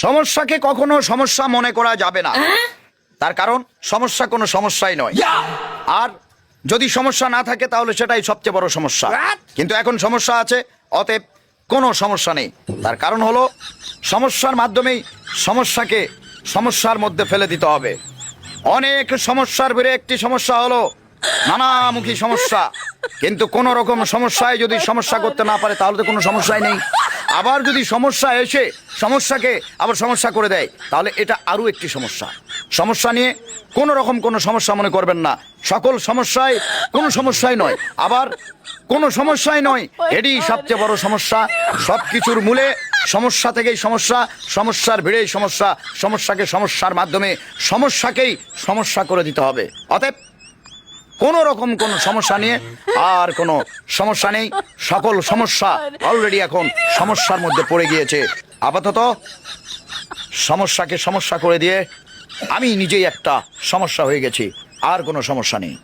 সমস্যাকে কখনো সমস্যা মনে করা যাবে না, তার কারণ সমস্যা কোনো সমস্যাই নয়। আর যদি সমস্যা না থাকে তাহলে সেটাই সবচেয়ে বড় সমস্যা। কিন্তু এখন সমস্যা আছে, অতএব কোনো সমস্যা নেই। তার কারণ হলো সমস্যার মাধ্যমেই সমস্যাকে সমস্যার মধ্যে ফেলে দিতে হবে। অনেক সমস্যার ভিড়ে একটি সমস্যা হলো নানামুখী সমস্যা। কিন্তু কোন রকম সমস্যায় যদি সমস্যা করতে না পারে তাহলে তো কোনো সমস্যাই নেই। আবার যদি সমস্যা এসে সমস্যাকে আবার সমস্যা করে দেয় তাহলে এটা আরো একটি সমস্যা। সমস্যা নিয়ে কোনো রকম কোনো সমস্যা মনে করবেন না। সকল সমস্যায় কোনো সমস্যাই নয়, আবার কোনো সমস্যাই নয়, এটি সবচেয়ে বড় সমস্যা। সব কিছুর মূলে সমস্যা থেকেই সমস্যা, সমস্যার ভিড়েই সমস্যা। সমস্যাকে সমস্যার মাধ্যমে সমস্যাকেই সমস্যা করে দিতে হবে। অতএব কোন রকম কোন সমস্যা নিয়ে আর কোনো সমস্যা নেই। সকল সমস্যা অলরেডি এখন সমস্যার মধ্যে পড়ে গিয়েছে। আপাতত সমস্যাকে সমস্যা করে দিয়ে আমি নিজেই একটা সমস্যা হয়ে গেছি, আর কোনো সমস্যা নেই।